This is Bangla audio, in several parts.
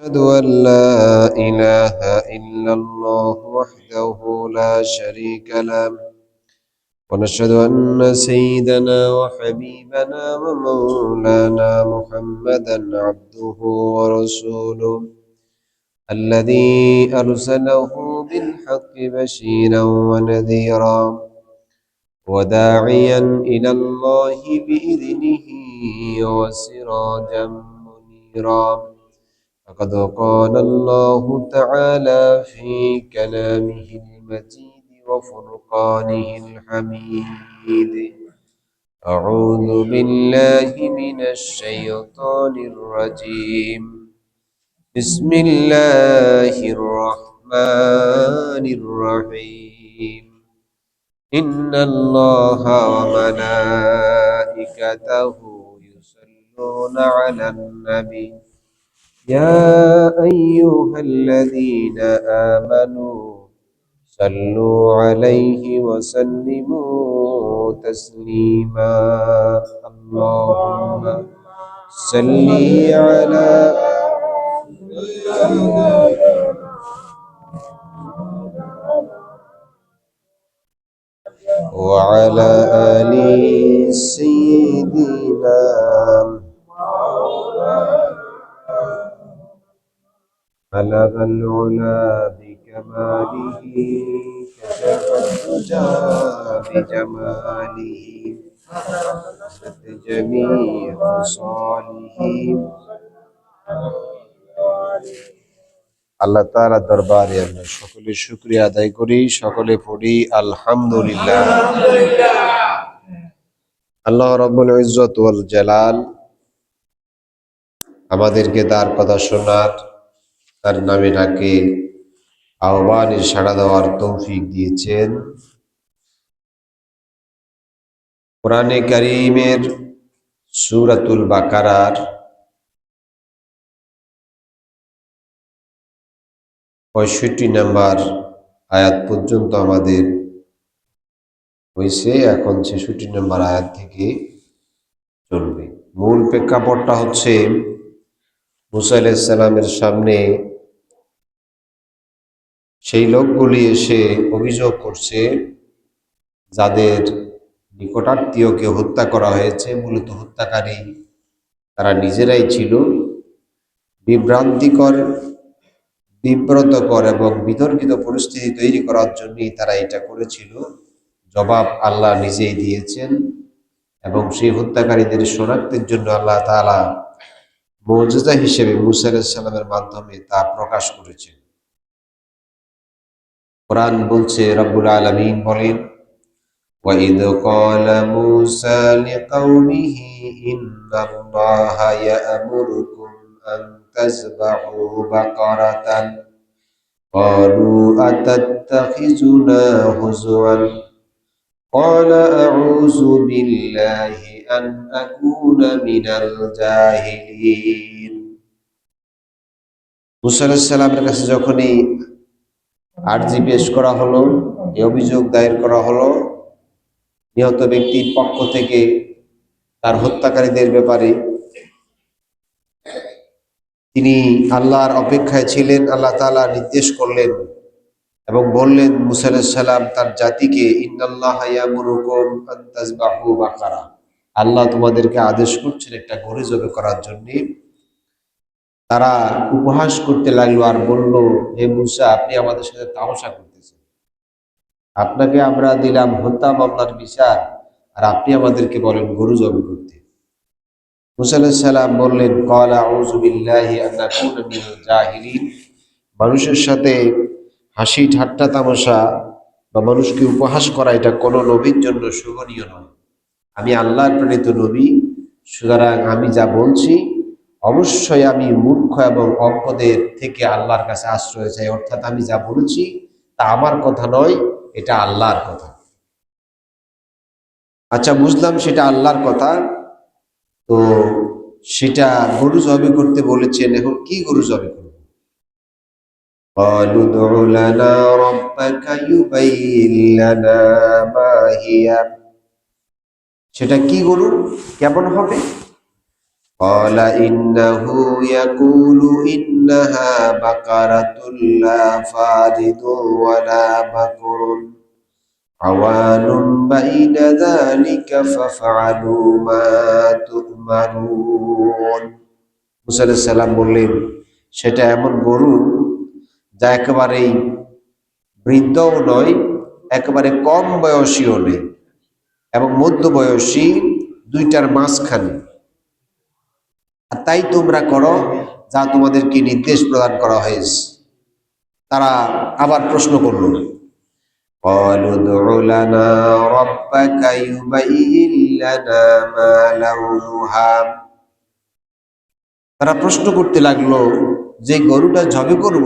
أشهد أن لا إله إلا الله وحده لا شريك له ونشهد أن سيدنا وحبيبنا ومولانا محمدا عبده ورسوله الذي أرسله بالحق بشيرا ونذيرا وداعيا إلى الله بإذنه وسراجا منيرا. فقد قال الله تعالى في كلامه المجيد وفرقانه الحميد: أعوذ بالله من الشيطان الرجيم. بسم الله الرحمن الرحيم. إن الله وملائكته يصلون على النبي يا أيها الذين آمنوا صلوا عليه وسلموا تسليما. اللهم صل على وعلى آل سيدنا. بلغ العلا بكماله كشف الدجى بجماله سد جميع خصاله। আল্লাহ তাআলার দরবারে আমরা সকলে শুকরিয়া আদায় করি, সকলে পড়ি আলহামদুলিল্লাহ। আল্লাহ রাব্বুল ইজ্জত ওয়াল জালাল আমাদেরকে তার কথা শোনার, তার নামে ডাকে আহ্বানে সাড়া দেওয়ার তৌফিক দিয়েছেন। কোরআনে কারীমের সূরাতুল বাকারার ৬৫ নম্বর আয়াত পর্যন্ত আমাদের হয়েছে, এখন ৬৬ নম্বর আয়াত থেকে চলবে। মূল প্রেক্ষাপটটা হচ্ছে মুসা আলাইহিস সালামের সামনে সেই লোকগুলি এসে অভিযোগ করছে যাদের নিকটাত্মীয়কে হত্যা করা হয়েছে, মূলত হত্যাকারী তারা নিজেরাই ছিল। বিব্রতকর এবং বিতর্কিত পরিস্থিতি তৈরি করার জন্যই তারা এটা করেছিল। জবাব আল্লাহ নিজেই দিয়েছেন এবং সেই হত্যাকারীদের শনাক্তের জন্য আল্লাহ তাআলা মুজিজা হিসেবে মুসা আলাইহিস সালামের মাধ্যমে তা প্রকাশ করেছেন। কোরআন বলছে, রব্বুল আলামিন বলেন, وَإِذْ قَالَ مُوسَى لِقَوْمِهِ إِنَّ اللَّهَ يَأْمُرُكُمْ أَن تَذْبَحُوا بَقَرَةً قَالُوا أَتَتَّخِذُنَا هُزُوًا قَالَ أَعُوذُ بِاللَّهِ أَنْ أَكُونَ مِنَ الْجَاهِلِينَ। মুসা আলাইহিস সালামের কাছে যখনই আরজি পেশ করা হলো, এই অভিযোগ দায়ের করা হলো নিহত ব্যক্তির পক্ষ থেকে তার হত্যাকারীদের ব্যাপারে, তিনি আল্লাহর অপেক্ষায় ছিলেন। আল্লাহ তাআলা নির্দেশ করলেন এবং বললেন মুসা আলাইহিস সালাম তার জাতিকে, ইন্নাল্লাহা ইয়ামুরুকুম আন তাযবাহু বাকারা, আল্লাহ তোমাদেরকে আদেশ করছেন একটা গরু জবাই করার জন্য। তারা উপহাস করতে লাগলো আর বলল, হে মুসা, আপনি আমাদের সাথে তামাশা করতেছেন, আপনাকে আমরা দিলাম হত্যা মামলার বিচার আর আপনি আমাদেরকে বলেন গরু জবাই করতে। মুসা আলাইহিস সালাম বললেন, ক্বালা আউযু বিল্লাহি আন আকুনা মিনাল জাহিলিন, মানুষের সাথে হাসি ঠাট্টা তামাশা বা মানুষকে উপহাস করা এটা কোনো নবীর জন্য শোভনীয় নয়। আমি আল্লাহর প্রেরিত নবী, সুতরাং আমি যা বলছি অবশ্যই আমি মূর্খ এবং অজ্ঞদের থেকে আল্লাহর কাছে আশ্রয় চাই, অর্থাৎ আমি যা বলছি তা আমার কথা নয়, এটা আল্লাহর কথা। আচ্ছা, বুঝলাম সেটা আল্লাহর কথা, তো সেটা গরু জবাই করতে বলেছেন, এখন কি গরু জবাই করব? قالوا ادع لنا ربك يبين لنا ما هي, সেটা কি গরু, কেমন হবে? قال إنه يقول إنها بقرة لا فارض ولا بكر عوان بين ذلك فافعلوا ما تؤمرون মুসা আলাইহিস সালাম বললেন, সেটা এমন গরু যা একেবারেই বৃদ্ধও নয়, একেবারে কম বয়সীও নেই, এবং মধ্য বয়সী, দুইটার মাঝখানে। আর তাই তোমরা করো যা তোমাদেরকে নির্দেশ প্রদান করা হয়েছে। তারা আবার প্রশ্ন করল, قالوا ادع لنا ربك يبين لنا ما لونها। তারা প্রশ্ন করতে লাগলো যে গরুটা জবে করব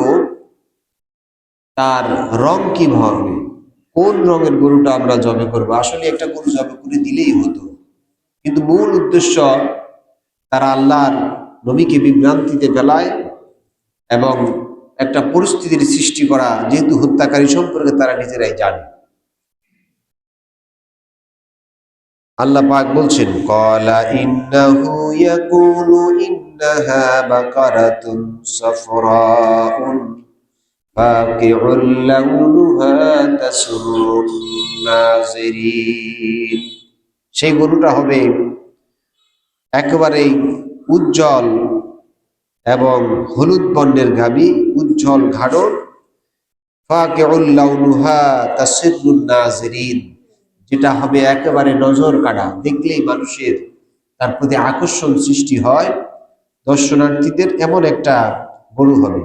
তার রং কি হবে, কোন রঙের গরুটা আমরা জবে করব। আসলে একটা গরু জবে করে দিলেই হতো, কিন্তু মূল উদ্দেশ্য তারা আল্লাহর নবীকে বিভ্রান্তিতে ফেলায় এবং একটা পরিস্থিতির সৃষ্টি করা, যেহেতু হত্যাকারী সম্পর্কে তারা নিজেরাই জানে। আল্লাহ পাক বলছেন, ক্বালা ইন্নাহু ইয়াকুলু ইন্নাহা বাকারাতুন সাফরাউন ফাকিউল লাউনুহা তাসরুন নাযিরিন। সেই গরুটা হবে একেবারেই উজ্জ্বল এবং হলুদ বর্ণের গাভী, উজ্জ্বল ঘাড়র। ফাকিউল লাউনুহা তাসরুন নাযিরিন, যেটা হবে একেবারে নজর কাড়া, দেখলেই মানুষের তার প্রতি আকর্ষণ সৃষ্টি হয়, দর্শনার্থীদের, এমন একটা গরু হবে।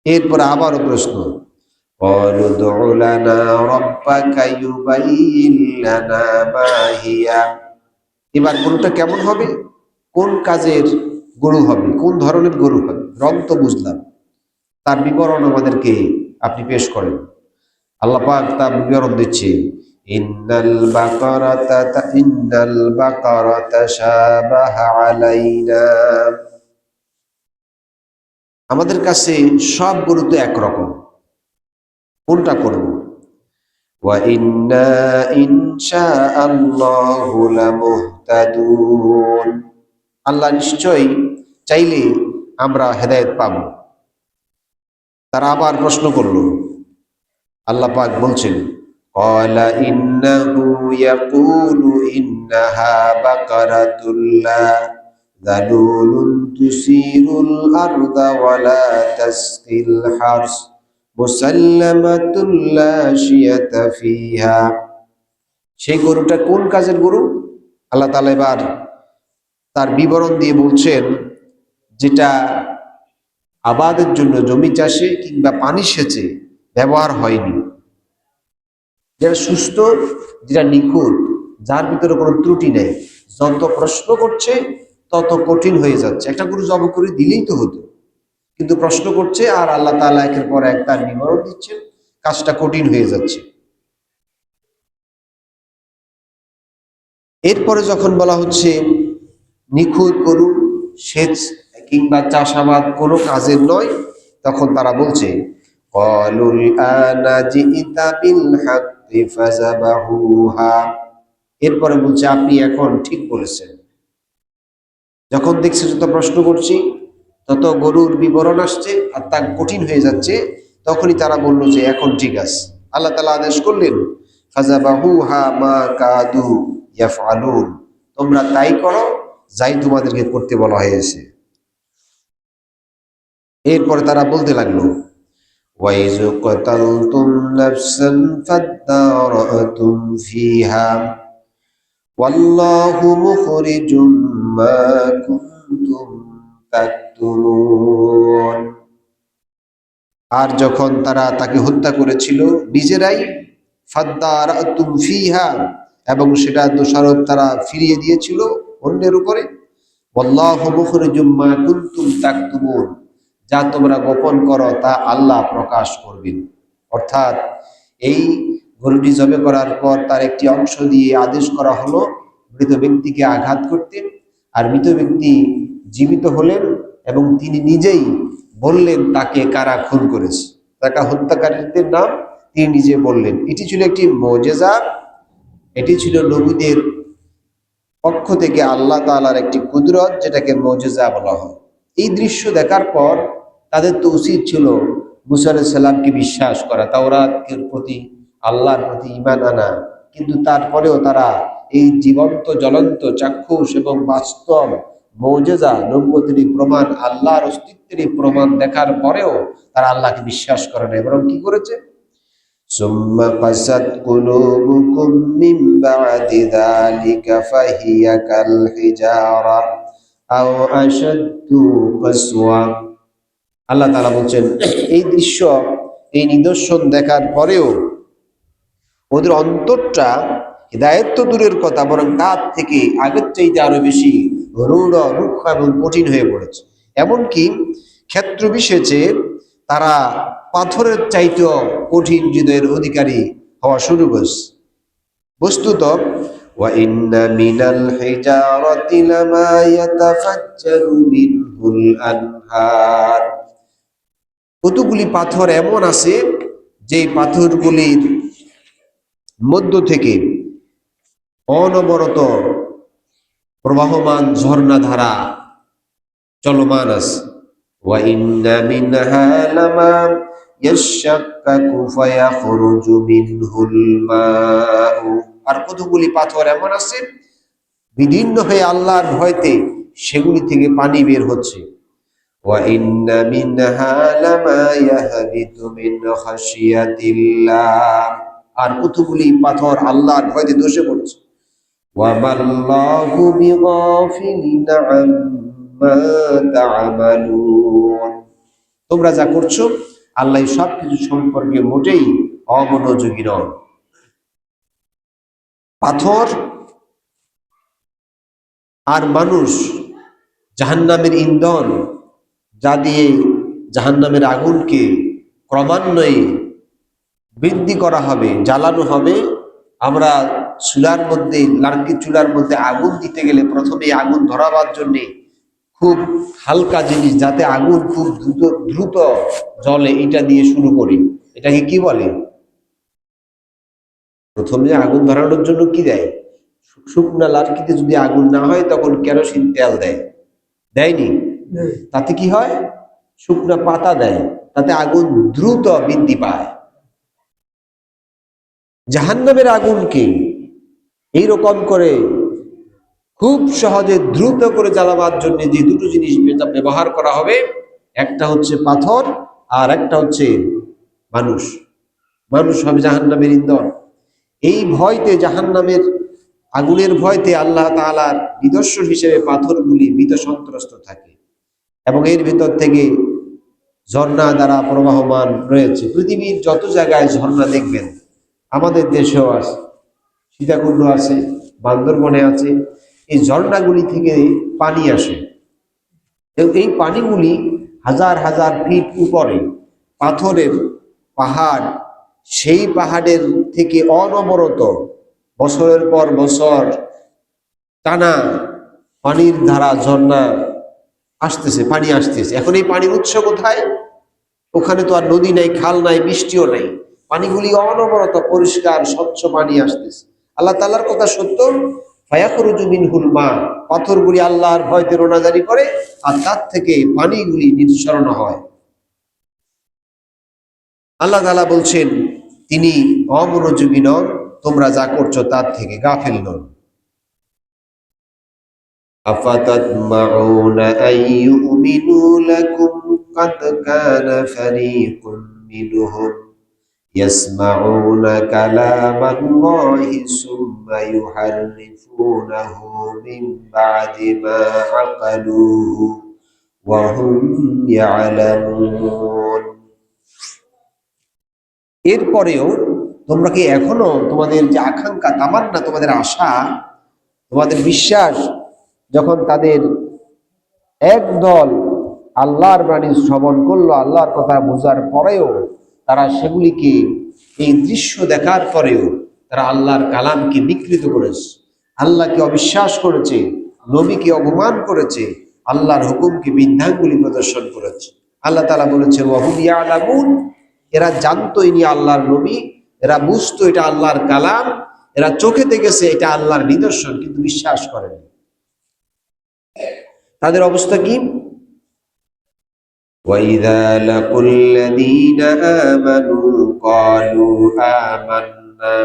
এরপর আবারও প্রশ্ন, ক্বালু উদউ লানা রাব্বাকা ইউবাইয়িন লানা মা হিয়া। এবার গরুটা কেমন হবে, কোন কাজের গরু হবে, কোন ধরনের গরু হবে। রং তো বুঝলাম, তার বিবরণ আমাদেরকে আপনি পেশ করেন। আল্লাহ পাক তার বিবরণ দিচ্ছে, ইন্নাল বাকারাতা শাবাহা আলাইনা। আমাদের কাছে সব গরু তো একরকম, কোনটা করব। ওয়া ইন্না ইনশাআল্লাহু লামুহতাদুন। আল্লাহ নিশ্চয়ই চাইলে আমরা হেদায়েত পাব। তারা আবার প্রশ্ন করল, আল্লাহ পাক বলছেন, ক্বালা ইন্নাহু ইয়াকুলু ইন্নাহা বাকারাতুল লা যালুলুন তুসিরুল আরদা ওয়া লা তাসকিল হারস মুসাল্লামাতুল লা শিয়াতা ফিহা। সেই গরুটা কোন কাজের গরু? আল্লাহ তাআলা এবার তার বিবরণ দিয়ে বলছেন, যেটা আবাদের জন্য, জমি চাষে কিংবা পানি সেচে ব্যবহার হয়নি, যেটা সুস্থ, যেটা নিখুঁত, যার ভিতরে কোনো ত্রুটি নেই। যত প্রশ্ন করছে তত কঠিন হয়ে যাচ্ছে। একটা গরু জব করে দিলেই তো হতো, কিন্তু প্রশ্ন করছে আর আল্লাহ তাআলা একের পর এক তার বিবরণ দিচ্ছেন, কাজটা কঠিন হয়ে যাচ্ছে। এরপরে যখন বলা হচ্ছে নিখুঁত গরু, সেচ কিংবা চাষাবাদ কোনো কাজের নয়, তখন তারা বলছে, ক্বালুল আনা জিইতা বিল হাক্কি ফাযাবাহুহা। এরপরে বলছে, আপনি এখন ঠিক বলেছেন। যখন দেখছে যত প্রশ্ন করছি তত গরুর বিবরণ আসছে আর তা কঠিন হয়ে যাচ্ছে, তখনই তারা বলল যে এখন ঠিক আছে। আল্লাহ তাআলা আদেশ করলেন, ফাযাবাহুহা মা কাদু ইয়াফআলুন, তোমরা তাই করো যাই তোমাদেরকে করতে বলা হয়েছে। এরপরে তারা বলতে লাগলো, ওয়াইজ কাতালতুম নাফসান ফাদারাতুম ফিহা ওয়াল্লাহু মুখরিজুম মা কুনতুম তাকতুমুন। আর যখন তারা তাকে হত্যা করেছিল নিজেরাই, ফাদারাতুম ফিহা, এবং সেটা দোষারোপ তারা ফিরিয়ে দিয়েছিল অন্যের উপরে। ওয়াল্লাহু মুখরিজুম মা কুনতুম তাকতুমুন, যা তোমরা গোপন করো তা আল্লাহ প্রকাশ করবেন। অর্থাৎ এই গরুটি জবে করার পর তার একটি অংশ দিয়ে আদেশ করা হলো মৃত ব্যক্তিকে আঘাত করতে, আর মৃত ব্যক্তি জীবিত হলেন এবং তিনি নিজেই বললেন তাকে কারা খুন করেছে, তাকে হত্যাকারীদের নাম তিনি নিজে বললেন। এটি ছিল একটি মুজিজা, এটি ছিল নবীদের পক্ষ থেকে আল্লাহ তাআলার একটি কুদরত, যেটাকে মুজিজা বলা হয়। এই দৃশ্য দেখার পর তাদের তো উচিত ছিল মুসা আলাইহিস সালামকে বিশ্বাস করা, তাওরাতের প্রতি, আল্লাহর প্রতি ঈমান আনা, কিন্তু তারপরেও তারা এই জীবন্ত জ্বলন্ত চাক্ষুষ এবং বাস্তব মুজিজা, নবুয়তের প্রমাণ, আল্লাহর অস্তিত্বের প্রমাণ দেখার পরেও তারা আল্লাহকে বিশ্বাস করে না, বরং কি করেছে? সুম্মা কাসাত কুলুবুকুম মিন বা'দি যালিকা ফাহিয়া কাল হিজারা আও আশাদ্দু কাসওয়া। আল্লাহ তাআলা বলছেন, এই দৃশ্য, এই নিদর্শন দেখার পরেও ওদের অন্তরটা হিদায়াত তো দূরের কথা, বরং তার থেকে আগের চাইতে আরো বেশি রূঢ়, রুক্ষ এবং কঠিন হয়ে পড়েছে। এমনকি ক্ষেত্র বিশেষে তারা পাথরের চাইতেও কঠিন হৃদয়ের অধিকারী হওয়া শুরু করেছে। বস্তুত ওয়া ইন্না মিনাল হিজারাতি লামা ইয়াতাফাজ্জারু মিনহুল আনহার, কতগুলি পাথর এমন আছে যে পাথরগুলির মধ্য থেকে অনবরত প্রবাহমান ঝর্ণা ধারা চলমান আছে। ওয়া ইন্না মিনহা লামা ইয়াশাক্কাকু ফায়াখরুজু মিনহুল মাউ, আর কতগুলি পাথর এমন আছে বিদীর্ণ হয়ে আল্লাহর ভয়তে সেগুলি থেকে পানি বের হচ্ছে। ওয়া ইন্না মিনহা লামা ইয়াহবিতু মিন খাশিয়াতিল্লাহ, আর কতগুলি পাথর আল্লাহর ভয়তে ধসে পড়ছে। ওয়া মাল্লাহু বিগাফিলিন আম্মা তা'মালুন, তোমরা যা করছো আল্লাহ সব কিছু সম্পর্কে মোটেই অমনোযোগী নন। পাথর আর মানুষ জাহান্নামের ইন্ধন, যা দিয়ে জাহান্নামের আগুনকে ক্রমান্বয়ে বৃদ্ধি করা হবে, জ্বালানো হবে। আমরা চুলার মধ্যে, লার্কি চুলার মধ্যে আগুন দিতে গেলে প্রথমে আগুন ধরাবার জন্যে খুব হালকা জিনিস, যাতে আগুন খুব দ্রুত জ্বলে, এটা দিয়ে শুরু করি। এটাকে কি বলে? প্রথমে আগুন ধরানোর জন্য কি দেয়? শুকনা লার্কিতে যদি আগুন না হয় তখন কেরোসিন তেল দেয়, দেয়নি? তাতে কি হয়? শুকনা পাতা দেয়, তাতে আগুন দ্রুত বৃদ্ধি পায়। জাহান্নামের আগুনকে এইরকম করে খুব সহজে দ্রুত করে জ্বালাবার জন্য যে দুটো জিনিস ব্যবহার করা হবে, একটা হচ্ছে পাথর আর একটা হচ্ছে মানুষ। মানুষ হবে জাহান্নামের ইন্ধন। এই ভয়তে, জাহান্নামের আগুনের ভয়তে আল্লাহ তাআলার নিদর্শন হিসেবে পাথরগুলি ভীত সন্ত্রস্ত থাকে এবং এর ভিতর থেকে ঝর্ণা দ্বারা প্রবাহমান রয়েছে। পৃথিবীর যত জায়গায় ঝর্ণা দেখবেন, আমাদের দেশেও আছে, সীতাকুণ্ড আছে, বান্দরবনে আছে, এই ঝর্ণাগুলি থেকে পানি আসে এবং এই পানিগুলি হাজার হাজার ফিট উপরে পাথরের পাহাড়, সেই পাহাড়ের থেকে অনবরত বছরের পর বছর টানা পানির ধারা, ঝর্ণা আসতেছে, পানি আসতেছে। এখন এই পানির উৎস কোথায়? ওখানে তো আর নদী নাই, খাল নাই, বৃষ্টিও নাই, পানিগুলি অনবরত পরিষ্কার স্বচ্ছ পানি আসতেছে। আল্লাহ তাআলার কথা সত্য, ফায়াখরুজু মিনহুল মা, পাথরগুলি আল্লাহর ভয়তে রোনাজারি করে আর তার থেকে পানিগুলি নিঃসরণ হয়। আল্লাহ তাআলা বলছেন তিনি অমনোযোগী নন, তোমরা যা করছো তার থেকে গাফিল নন। আফাতাতমাউনা আইয়ুমিনু লাকুম কাদ কানা ফারীকুম মিনহুম ইয়াসমাউনা কালামাল্লাহি সুম্মা ইউহাররিফুনাহু মিন বা'দি মা আকালুহু ওয়া হুম ইয়ালামুন। এরপরেও তোমরা কি এখনো তোমাদের যে আকাঙ্ক্ষা, তামান্না, তোমাদের আশা, তোমাদের বিশ্বাস, যখন তাদের একদল আল্লাহর বাণী শ্রবণ করলো, আল্লাহর কথা বোঝার পরেও তারা সেগুলিকে, এই দৃশ্য দেখার পরেও তারা আল্লাহর কালামকে বিকৃত করেছে, আল্লাহকে অবিশ্বাস করেছে, নবীকে অপমান করেছে, আল্লাহর হুকুমকে বিধানগুলি প্রদর্শন করেছে। আল্লাহ তাআলা বলেছেন ওয়া হুম ইয়ালামুন, এরা জানতো ইনি আল্লাহর নবী, এরা বুঝতো এটা আল্লাহর কালাম, এরা চোখে দেখেছে এটা আল্লাহর নিদর্শন, কিন্তু বিশ্বাস করেনি। তাদের অবস্থা কি? وَإِذَا لَقُوا الَّذِينَ آمَنُوا قَالُوا آمَنَّا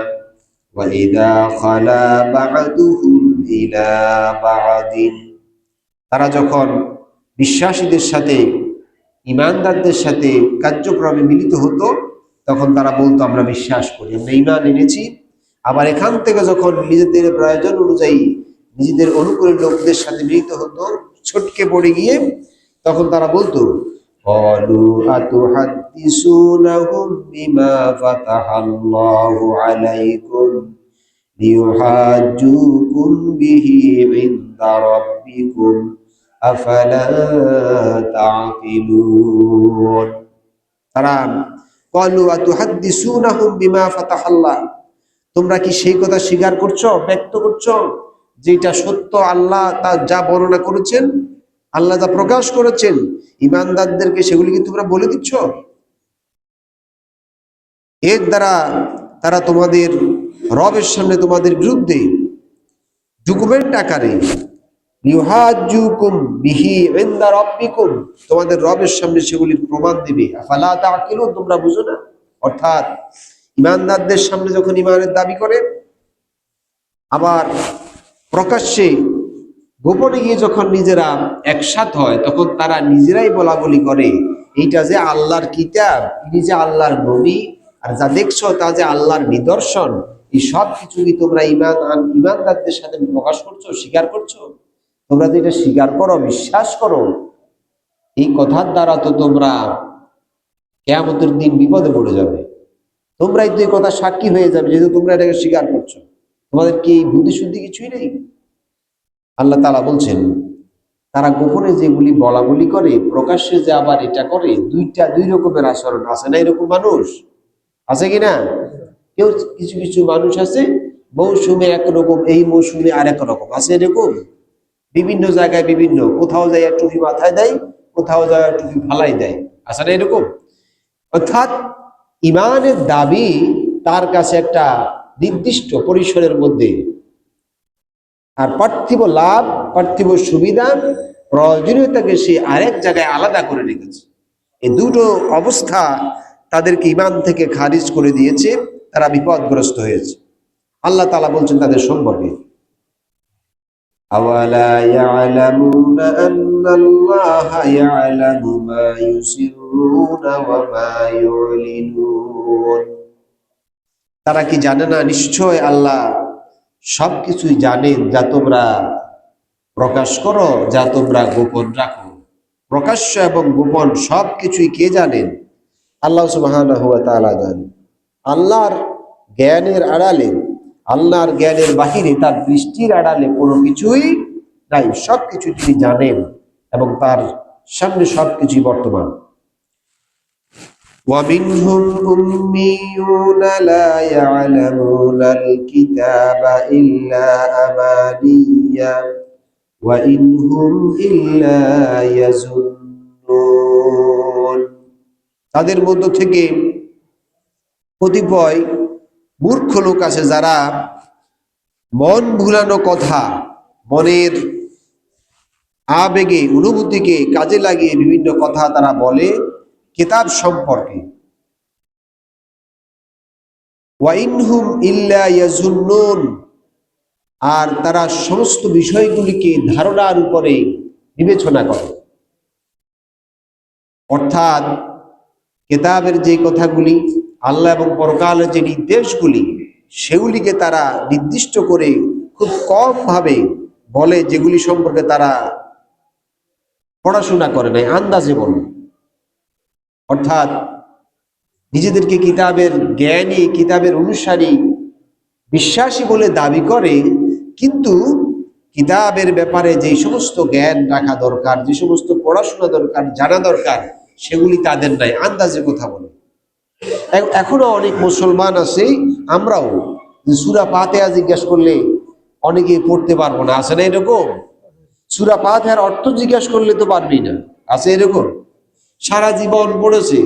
وَإِذَا خَلَا بَعْضُهُمْ إِلَى بَعْضٍ, তারা যখন বিশ্বাসীদের সাথে, ঈমানদারদের সাথে কার্যক্রমে মিলিত হতো, তখন তারা বলতো আমরা বিশ্বাস করি, আমরা ঈমান এনেছি। আবার এখান থেকে যখন নিজেদের প্রয়োজন অনুযায়ী নিজেদের অনুকূলের লোকদের সাথে মিলিত হতো, ছটকে পড়ে গিয়ে তখন তারা বলতো قالوا أتحدثونهم بما فتح الله عليكم ليحاجوكم به عند ربكم أفلا تعقلون। তারা قالوا أتحدثونهم بما فتح الله, তোমরা কি সেই কথা স্বীকার করছো, ব্যক্ত করছো যেটা সত্য, আল্লাহ তা যা বর্ণনা করেছেন, আল্লাহ যা প্রকাশ করেছেন ঈমানদারদেরকে, সেগুলি কি তোমরা বলে দিচ্ছ? এর দ্বারা তারা তোমাদের রবের সামনে তোমাদের বিরুদ্ধে ডকুমেন্ট আকারে ইউহাজ্জুকুম বিহি ইনদা রাব্বিকুম, তোমাদের রবের সামনে সেগুলির প্রমাণ দিবে। আফালা তাআকিলুন, তোমরা বুঝো না? অর্থাৎ ঈমানদারদের সামনে যখন ঈমানের দাবি করে, আবার প্রকাশ্যে গোপনে গিয়ে যখন নিজেরা একসাথ হয়, তখন তারা নিজেরাই বলা বলি করে এইটা যে আল্লাহর কিতাব, ইনি যে আল্লাহর নবী, আর যা দেখছো তা যে আল্লাহর নিদর্শন, এই সব কিছু কি তোমরা ঈমানদারদের সাথে প্রকাশ করছো, স্বীকার করছো? তোমরা যে এটা স্বীকার করো, বিশ্বাস করো, এই কথার দ্বারা তো তোমরা কিয়ামতের দিন বিপদে পড়ে যাবে। তোমরাই তো এই কথা সাক্ষী হয়ে যাবে, যেহেতু তোমরা এটাকে স্বীকার করছো। তোমাদের কি বুদ্ধি শুদ্ধি কিছুই নেই? আল্লাহ তাআলা বলছেন তারা গোপনে যেগুলি বলা বলি করে, প্রকাশ্যে যে আবার এটা করে, দুই রকমের আচরণ আছে না? এরকম মানুষ আছে কিনা? কেউ কিছু কিছু মানুষ আছে মৌসুমে একরকম, এই মৌসুমে আর এক রকম আছে। এরকম বিভিন্ন জায়গায় বিভিন্ন, কোথাও যায় টুপি মাথায় দেয়, কোথাও যায় টুপি ফালাই দেয়, আছে না এরকম? অর্থাৎ ঈমানের দাবি তার কাছে একটা নির্দিষ্ট পরিসরের মধ্যে, আর পার্থিব লাভ, পার্থিব সুবিধা, প্রয়োজনীয়তাকে সে আরেক জায়গায় আলাদা করে রেখেছে। এই দুটো অবস্থা তাদেরকে ঈমান থেকে খারিজ করে দিয়েছে, তারা বিপদগ্রস্ত হয়েছে। আল্লাহ তাআলা বলছেন তাদের সম্পর্কে, আওয়ালা ইয়ালামুনা আন্নাল্লাহা ইয়ালামু মা ইউসিররুনা ওয়া মা ইউলিনুন, তারা কি জানে না নিশ্চয় আল্লাহ সবকিছুই জানেন, যা তোমরা প্রকাশ করো, যা তোমরা গোপন রাখো। প্রকাশ্য এবং গোপন সবকিছুই কে জানেন? আল্লাহ সুবহানাহু ওয়া তাআলা জানেন। আল্লাহর জ্ঞানের আড়ালে, আল্লাহর জ্ঞানের বাহিরে, তার দৃষ্টির আড়ালে কোনো কিছুই নাই। সবকিছু তিনি জানেন এবং তার সামনে সবকিছুই বর্তমান। وَمِنْهُمْ أُمِّيُّونَ لَا يَعْلَمُونَ الْكِتَابَ إِلَّا أَمَانِيَّ وَإِنْ هُمْ إِلَّا يَظُنُّونَ, তাদের মধ্য থেকে কতিপয় মূর্খ লোক আছে যারা মন ভুলানো কথা, মনের আবেগে, অনুভূতিকে কাজে লাগিয়ে বিভিন্ন কথা তারা বলে কিতাব সম্পর্কে। ওয়াইনহুম ইল্লা ইয়াজুন্নুন, আর তারা সমস্ত বিষয়গুলিকে ধারণার উপরে বিবেচনা করে। অর্থাৎ কিতাবের যে কথাগুলি, আল্লাহ এবং পরকালের যে নির্দেশগুলি, সেগুলিকে তারা নির্দিষ্ট করে খুব কম ভাবে বলে, যেগুলি সম্পর্কে তারা পড়াশোনা করে নাই, আন্দাজে বলে। অর্থাৎ নিজেদেরকে কিতাবের জ্ঞানী, কিতাবের অনুসারী, বিশ্বাসী বলে দাবি করে, কিন্তু কিতাবের ব্যাপারে যে সমস্ত জ্ঞান রাখা দরকার, যে সমস্ত পড়াশোনা দরকার, জানা দরকার, সেগুলি তাদের নাই, আন্দাজে কথা বলে। এখনো অনেক মুসলমান আছে, আমরাও সূরা ফাতিহা জিজ্ঞেস করলে অনেকে পড়তে পারবো না, আছে না এরকম? সূরা ফাতিহার অর্থ জিজ্ঞেস করলে তো পারবি না, আছে এরকম? সারা জীবন পড়েছে,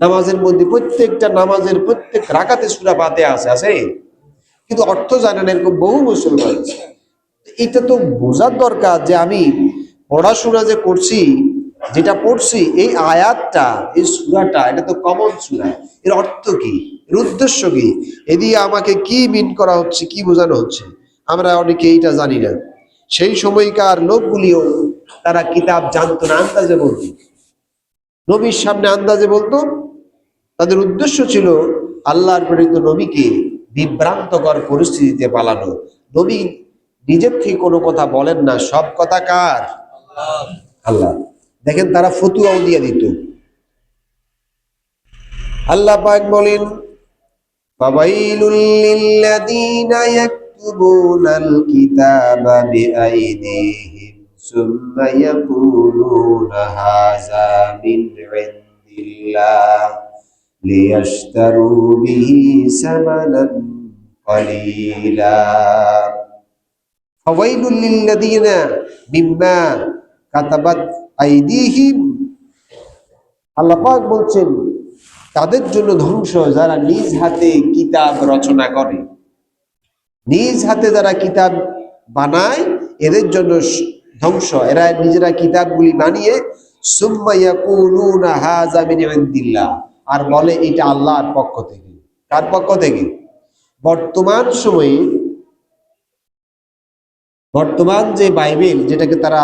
নামাজের মধ্যে প্রত্যেকটা নামাজের প্রত্যেক রাকাতে সূরা ফাতিহা আছে, আছে? কিন্তু অর্থ জানে না, এরকম বহু মুসলমান আছে। এটা তো বোঝার দরকার যে আমি পড়াশোনা যে করছি, যেটা পড়ছি, এই আয়াতটা, এই সূরাটা, এটা তো কমন সূরা। এর অর্থ কি, এর উদ্দেশ্য কি, এদিকে আমাকে কি মিন করা হচ্ছে, কি বোঝানো হচ্ছে, আমরা অনেকে এইটা জানি না। সেই সময়কার লোকগুলিও তারা কিতাব জানতো না, আন্দাজে বলতো, নবীর সামনে আন্দাজে বলতো। তাদের উদ্দেশ্য ছিল আল্লাহর প্রেরিত নবীকে বিভ্রান্তকর পরিস্থিতিতে পালানো। নবী নিজের থেকে কোনো কথা বলেন না, সব কথা কার? আল্লাহ। দেখেন তারা ফতুয়াও দিয়ে দিত। আল্লাহ পাক বলেন, ফাওয়াইলুল লিল্লাযীনা ইয়াকতুবুনাল কিতাবা বিআইদিহিম সুম্মা ইয়াকুলুনা হাযা মিন ইনদিল্লাহ লিয়াশতারু বিহি সামানান কলিলা। ফাওয়াইলুল লিল্লাযীনা মিম্মা কাতাবাত আইদিহিম। আল্লাহ পাক বলছেন, তাদের জন্য ধ্বংস যারা নিজ হাতে কিতাব রচনা করে, নিজ হাতে যারা কিতাব বানায়, এদের জন্য ধ্বংস। এরা নিজেরা কিতাবগুলি বানিয়ে সুম্মা ইয়াকুলুনা হাযা মিন ইনদিল্লাহ, আর বলে এটা আল্লাহর পক্ষ থেকে। কার পক্ষ থেকে? বর্তমান সময়ে বর্তমান যে বাইবেল, যেটাকে তারা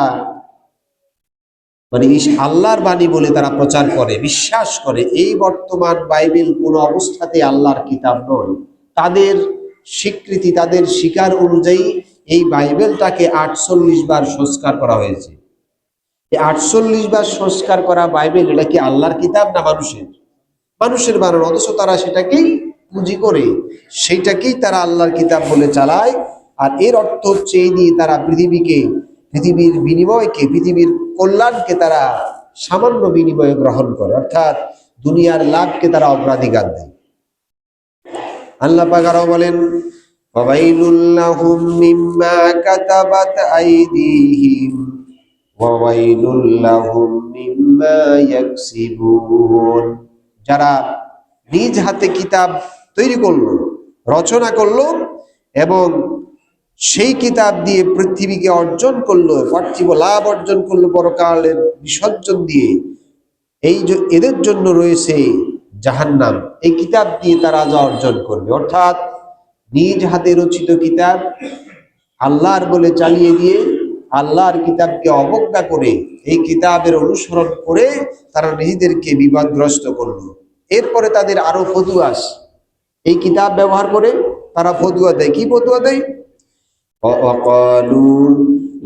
মানে আল্লাহর বাণী বলে তারা প্রচার করে, বিশ্বাস করে, এই বর্তমান বাইবেল কোনো অবস্থাতে আল্লাহর কিতাব নয়। তাদের স্বীকৃতি, তাদের স্বীকার অনুযায়ী এই বাইবেলটাকে 48 বার সংস্কার করা হয়েছে। এই 48 বার সংস্কার করা বাইবেল, এটা কি আল্লাহর কিতাব না মানুষের? মানুষের বানানো, অথচ তারা সেটাকেই পুঁজি করে সেইটাকেই তারা আল্লাহর কিতাব বলে চালায়। আর এর অর্থ হচ্ছে এই দিয়ে তারা পৃথিবীর বিনিময়কে, পৃথিবীর কল্যাণকে তারা সামান্য বিনিময়ে গ্রহণ করে, অর্থাৎ দুনিয়ার লাভকে তারা অগ্রাধিকার দেয়। আল্লাহ পাক আরো বলেন, ওয়াইলুল লাহুম মিম্মা কাতাবাত আইদিহিম ওয়াইলুল লাহুম মিম্মা ইয়াকসিবুন। যারা নিজ হাতে কিতাব তৈরি করলো, রচনা করলো, এবং সেই কিতাব দিয়ে পৃথিবীকে অর্জন করলো, পার্থিব লাভ অর্জন করলো, পরকালের বিসর্জন দিয়ে, এদের জন্য রয়েছে জাহান্নাম। এই কিতাব দিয়ে তারা যা অর্জন করবে, অর্থাৎ নিজ হাতে রচিত কিতাব আল্লাহর বলে চালিয়ে দিয়ে, আল্লাহর কিতাবকে অবজ্ঞা করে, এই কিতাবের অনুসরণ করে তারা নিজেদেরকে বিবাদগ্রস্ত করলো। এরপরে তাদের আরো ফতুয়া, এই কিতাব ব্যবহার করে তারা ফতুয়া দেয়। কি ফতুয়া দেয়? وقالوا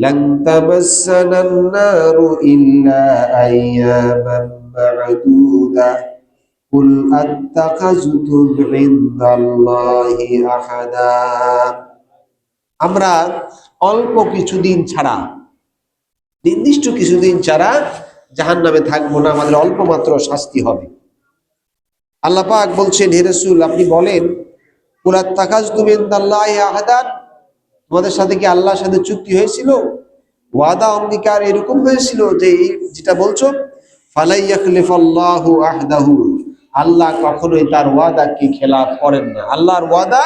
لن تمسنا النار إلا أياما معدودة قل أتخذتم عند الله أحدا। আমরা অল্প কিছুদিন ছাড়া, নির্দিষ্ট কিছুদিন ছাড়া জাহান্নামে থাকবো না, আমাদের অল্প মাত্র শাস্তি হবে। আল্লাহ পাক বলছেন, হে রাসূল আপনি বলেন, কুল আত্তাখাযতুম ইনদাল্লাহি আহাদান, তোমাদের সাথে কি আল্লাহর সাথে চুক্তি হয়েছিল, ওয়াদা অঙ্গীকার এরকম হয়েছিল যে যেটা বলছো? ফালাই ইয়াখলিফাল্লাহু আহদাহু, আল্লাহ কখনোই তার ওয়াদাকে খেলাফ করেন না। আল্লাহর ওয়াদা,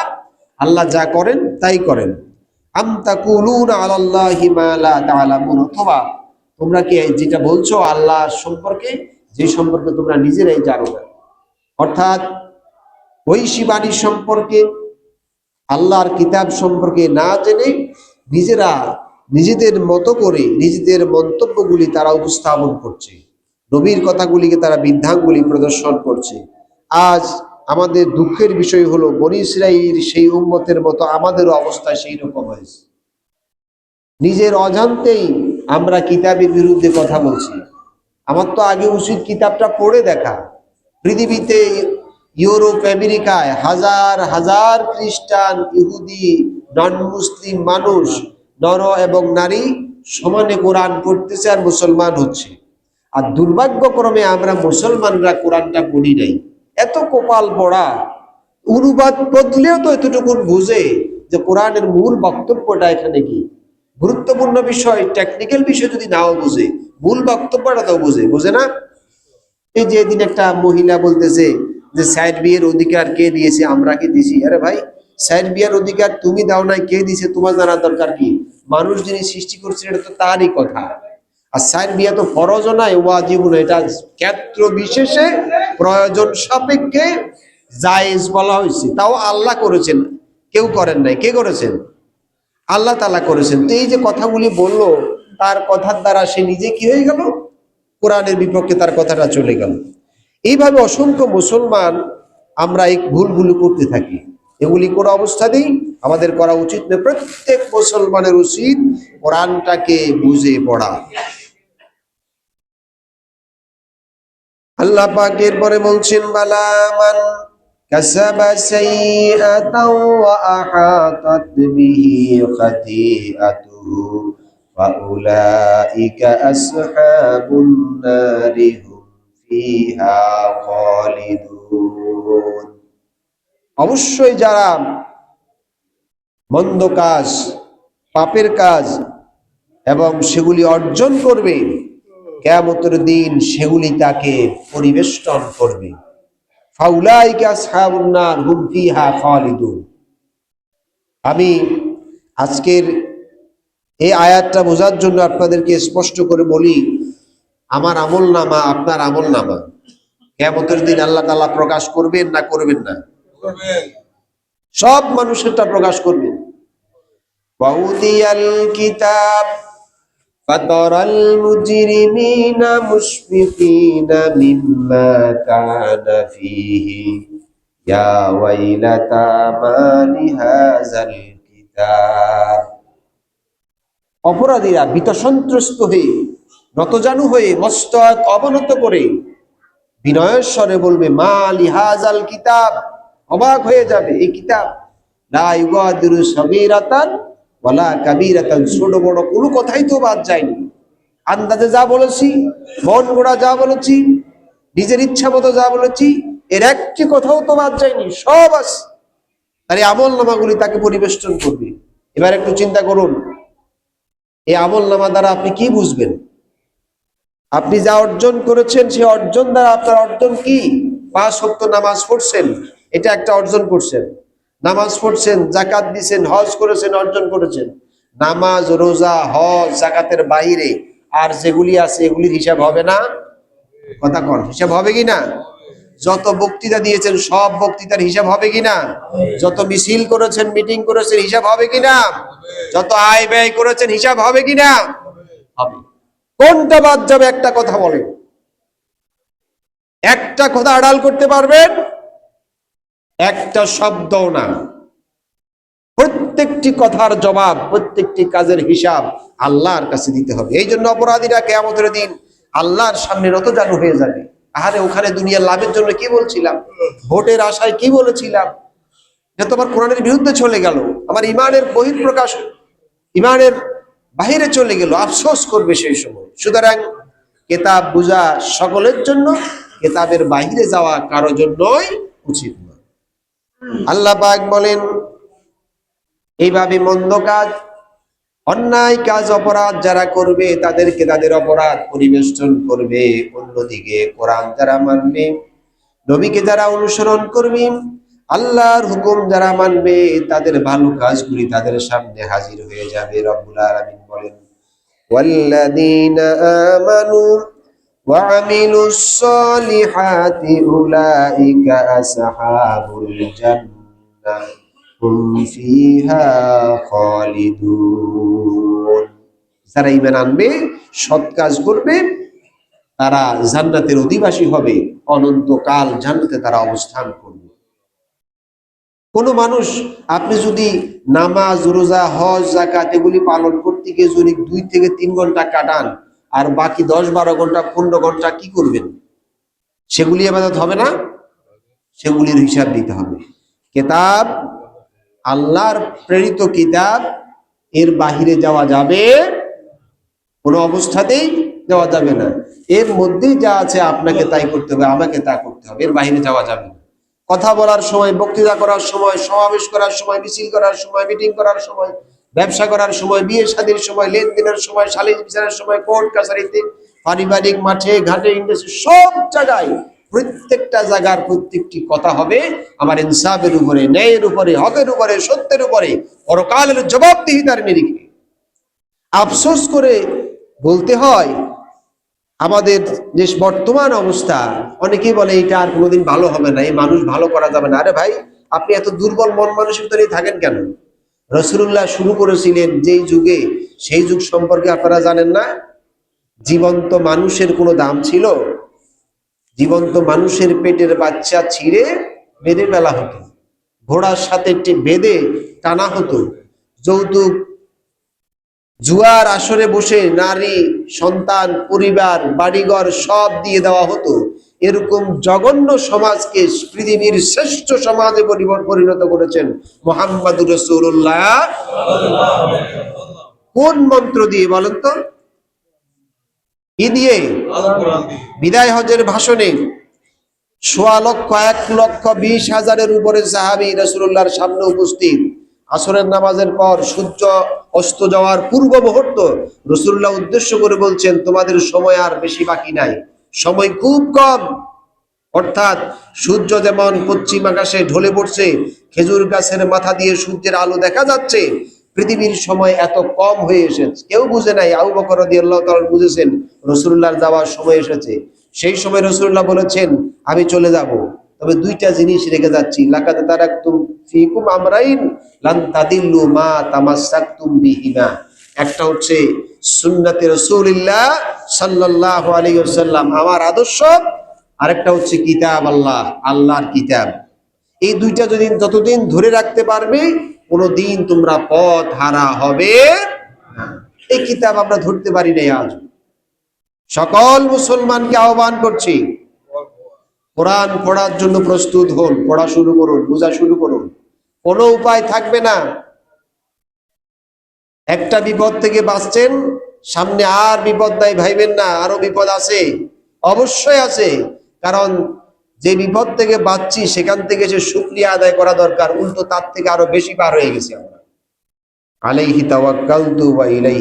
আল্লাহ যা করেন তাই করেন। আম তাকুলুনা আলাল্লাহি মা লা তা'লামুন, অথবা তোমরা কি যেটা বলছো আল্লাহ সম্পর্কে, যে সম্পর্কে তোমরা নিজেরাই জানো না, অর্থাৎ ঐশী বাণী সম্পর্কে, আল্লাহর কিতাব সম্পর্কে না জেনে নিজেরা নিজেদের মতো করে নিজেদের মন্তব্যগুলি তারা উপস্থাপন করছে, নবীর কথাগুলিকে তারা বৃদ্ধাঙ্গুলি প্রদর্শন করছে। আজ আমাদের দুঃখের বিষয় হলো, বনী ইসরাঈল সেই উম্মতের মতো আমাদেরও অবস্থা সেই রকম হয়েছে। নিজের অজান্তেই আমরা কিতাবের বিরুদ্ধে কথা বলছি। আমার তো আগে উচিত কিতাবটা পড়ে দেখা। পৃথিবীতে, ইউরোপ, আমেরিকায় হাজার হাজার খ্রিস্টান, ইহুদি, নন মুসলিম মানুষ, নর এবং নারী সমানে কোরআন পড়তেছে আর মুসলমান হচ্ছে। আর দুর্ভাগ্যক্রমে আমরা মুসলমানরা কোরআনটা পড়ি নাই। এত কপাল পড়া, অনুবাদ বদলেও তো এতটুকু বুঝে যে কোরআনের মূল বক্তব্যটা এখানে কি। গুরুত্বপূর্ণ বিষয়, টেকনিক্যাল বিষয় যদি নাও বুঝে, মূল বক্তব্যটা তো বুঝে না। এই যে এদিন একটা মহিলা বলতেছে যে সাইড বিয়ের অধিকার কে দিয়েছে, আমরা কি দিছি? আরে ভাই, সাইড বিয়ার অধিকার তুমি দাও নাই, কে দিছে তোমার জানার দরকার কি? মানুষ যিনি সৃষ্টি করছেন এটা তো তারই কথা। আর সাইড বিয়া তো ফরজও নাই, ওয়াজিবও না, এটা ক্ষেত্র বিশেষে প্রয়োজন সাপেক্ষে জায়েজ বলা হয়েছে। তাও আল্লাহ করেছেন, কেউ করেন নাই। কে করেছেন? আল্লাহ তাআলা করেছেন। তো এই যে কথাগুলি বললো, তার কথার দ্বারা সে নিজে কি হয়ে গেল? কোরআনের বিপক্ষে তার কথাটা চলে গেল। এইভাবে অসংখ্য মুসলমান আমরা এই ভুলগুলো করতে থাকি। এগুলি কোনো অবস্থাতেই আমাদের করা উচিত নয়। প্রত্যেক মুসলমানের উচিত কোরআনটাকে বুঝে পড়া। আল্লাহ পাক এরপরে বলছেন, বালা মান কাসাবা সাইয়্যাতাও ওয়া আহাতাত বিহি খাতিআতুহু ওয়া উলাইকা আসহাবুন নারি হুম ফিহা খালিদুন। অবশ্যই যারা মন্দ কাজ, পাপের কাজ এবং সেগুলি অর্জন করবে, কিয়ামতের দিন সেগুলি তাকে পরিবেষ্টন করবে। ফাউলাইকা আসহাবুন নার হুম ফিহা খালিদুন। আমি আজকের এই আয়াতটা বোঝার জন্য আপনাদেরকে স্পষ্ট করে বলি, আমার আমলনামা, আপনার আমলনামা কিয়ামতের দিন আল্লাহ তাআলা প্রকাশ করবেন না করবেন না? করবেন। সব মানুষেরটা প্রকাশ করবেন। ওয়াউদিয়াল কিতাব ফাতারাল মুজরিমিনা মুশফিকিনা মিম্মা কানা ফীহি ইয়া ওয়াইলাতা মা লিহাযাল কিতাব। অপরাধীরা ভীতসন্ত্রস্ত হয়ে, নতজানু হয়ে, মস্তক অবনত করে বিনয়ের স্বরে বলবে, মা লিহাযাল কিতাব, অবাক হয়ে যাবে, এই কিতাব লা ইউগাদিরু সাগীরাতান ওয়ালা কাবীরাতান, ছোট বড় কোনো কথাই তো বাদ যায়নি। আন্দাজে যা বলেছি, মন গড়া যা বলেছি, নিজের ইচ্ছা মতো যা বলেছি, এর একটি কথাও তো বাদ যায়নি, সব আছে। আর এই আমল নামাগুলি তাকে পরিবেষ্টন করবে। এবার একটু চিন্তা করুন, এই আমল নামা দ্বারা আপনি কি বুঝবেন? আপনি যা অর্জন করেছেন সে অর্জন দ্বারা আপনার অর্জন কি? 5 ওয়াক্ত নামাজ পড়ছেন, এটা একটা অর্জন করছেন। নামাজ পড়ছেন, যাকাত দিয়েছেন, হজ করেছেন, অর্জন করেছেন। নামাজ, রোজা, হজ, যাকাতের বাইরে আর যেগুলি আছে এগুলির হিসাব হবে না? কথা কন, হিসাব হবে কিনা? যত বক্তৃতা দিয়েছেন সব বক্তৃতার হিসাব হবে কিনা? যত মিছিল করেছেন, মিটিং করেছেন, হিসাব হবে কিনা? যত আয় ব্যয় করেছেন, হিসাব হবে কিনা? হবে। কোনটা বাদ যাবে? একটা কথা বলেন, একটা কথা আড়াল করতে পারবেন? একটা শব্দও না। প্রত্যেকটি কথার জবাব, প্রত্যেকটি কাজের হিসাব আল্লাহর কাছে দিতে হবে। এই জন্য অপরাধীরা কিয়ামতের দিন আল্লাহর সামনে নতজানু হয়ে যাবে। আরে ওখানে দুনিয়ার লাভের জন্য কি বলছিলাম, ভোটের আশায় কি বলেছিলাম, যে তোমার কোরআনের বিরুদ্ধে চলে গেল, আমার ইমানের বহিঃপ্রকাশ, ইমানের বাহিরে চলে গেল, আফসোস করবে সেই সময়। সুতরাং কিতাব বুঝা সকলের জন্য, কিতাবের বাহিরে যাওয়া কারোর জন্যই উচিত না। আল্লাহ পাক বলেন, এইভাবে মন্দ কাজ, অন্যায় কাজ, অপরাধ যারা করবে তাদেরকে তাদের অপরাধ পরিবেষ্টন করবে। অন্যদিকে কোরআন যারা মানবে, নবীকে যারা অনুসরণ করবে, আল্লাহর হুকুম যারা মানবে, তাদের ভালো কাজগুলি তাদের সামনে হাজির হয়ে যাবে। রব্বুল আলামিন বলেন, ওয়াল্লাযীনা আমানু ওয়া আমিলুস সলিহাতি উলাইকা আসহাবুল জান্নাহ হুম ফিহা খালিদুন। যারা ঈমান আনবে, সৎ কাজ করবে, তারা জান্নাতের অধিবাসী হবে, অনন্তকাল জান্নাতে তারা অবস্থান করবে। কোন মানুষ, আপনি যদি নামাজ, রোজা, হজ, যাকাত এগুলি পালন করতে গিয়ে যদি 2 থেকে 3 ঘন্টা কাটান, আর বাকি 10-12 ঘন্টা, 15 ঘন্টা কি করবেন? সেগুলি ইবাদত হবে না? সেগুলির হিসাব দিতে হবে। কিতাব, আল্লাহর প্রেরিত কিতাব, এর বাহিরে যাওয়া যাবে কোনো অবস্থাতেই যাওয়া যাবে না। এর মধ্যেই যা আছে আপনাকে তাই করতে হবে, আমাকে তা করতে হবে, এর বাহিরে যাওয়া যাবে না। কথা বলার সময়, বক্তৃতা করার সময়, সমাবেশ করার সময়, মিছিল করার সময়, মিটিং করার সময়, ব্যবসা করার সময়, বিয়ে শাদীর সময়, লেনদেনের সময়, সালিস বিচারের সময়, কোর্ট কাছারিতে, পারিবারিক মাঠে ঘাটে, ইন্ডাস্ট্রি, সব জায়গায় প্রত্যেকটা জায়গার প্রত্যেকটি কথা হবে আমার ইনসাফের উপরে, ন্যায়ের উপরে, হকের উপরে, সত্যের উপরে, পরকালের জবাবদিহিতার নিরিখে। আফসোস করে বলতে হয় আমাদের যে বর্তমান অবস্থা, অনেকেই বলে এটা আর কোনোদিন ভালো হবে না, এই মানুষ ভালো করা যাবে না। আরে ভাই, আপনি এত দুর্বল মন মানসিকতা নিয়ে থাকেন কেন? রাসূলুল্লাহ শুরু করেছিলেন যেই যুগে, সেই যুগ সম্পর্কে আপনারা জানেন না? জীবন্ত মানুষের কোনো দাম ছিল? জীবন্ত মানুষের পেটের বাচ্চা ছিঁড়ে বেঁধে ফেলা হতো, ঘোড়ার সাথে বেঁধে টানা হতো, যৌতুক জুয়ার আসরে বসে নারী, সন্তান, পরিবার, বাড়িঘর সব দিয়ে দেওয়া হতো। এরকম জঘন্য সমাজকে পৃথিবীর শ্রেষ্ঠ সমাজে পরিণত করেছেন মুহাম্মদুর রাসূলুল্লাহ। কোন মন্ত্র দিয়ে বলেন তো? কি দিয়ে? বিদায় হজের ভাষণে 1,20,000 উপরে সাহাবী রাসূলুল্লাহর সামনে উপস্থিত। আসরের নামাজের পর সূর্য অস্ত যাওয়ার পূর্ব মুহূর্ত রাসূলুল্লাহ উদ্দেশ্য করে বলছেন, তোমাদের সময় আর বেশি বাকি নাই, সময় খুব কম। অর্থাৎ সূর্য যেমন পশ্চিম আকাশে ঢলে পড়ছে, খেজুর গাছের মাথা দিয়ে সূর্যের আলো দেখা যাচ্ছে, পৃথিবীর সময় এত কম হয়ে এসেছে। কেউ বুঝে নাই, আবু বকর রাদিয়াল্লাহু তাআলা বুঝেছেন রাসূলুল্লাহর যাওয়ার সময় এসেছে। সেই সময় রাসূলুল্লাহ বলেছেন, আমি চলে যাব, তবে দুইটা জিনিস রেখে যাচ্ছি। লাকাদ তারাকতুম ফীকুম আমরাইন লান তাদিল্লু মা তামাসসাকতুম বিহিমা। একটা হচ্ছে সুন্নতে রাসূলুল্লাহ সাল্লাল্লাহু আলাইহি ওয়াসাল্লাম, আমার আদর্শ। আরেকটা হচ্ছে কিতাব আল্লাহ, আল্লাহর কিতাব। এই দুইটা যদি যতদিন ধরে রাখতে পারবে, কোনোদিন তোমরা পথ হারা হবে না। এই কিতাব আমরা ধরতে পারি নাই আজ। সকল মুসলমানকে আহ্বান করছি, কোরআন পড়ার জন্য প্রস্তুত হন, পড়া শুরু করুন, বোঝা শুরু করুন। কোনো উপায় থাকবে না। একটা বিপদ থেকে বাঁচছেন, সামনে আর বিপদ নাই ভাইবেন না, আরো বিপদ আছে, অবশ্যই আছে। কারণ যে বিপদ থেকে বাঁচছি সেখান থেকে সে শুকরিয়া আদায় করা দরকার, উল্টো তার থেকে আরো বেশি পার হয়ে গেছি আমরা। আলাইহি তাওয়াক্কালতু ওয়া ইলাইহি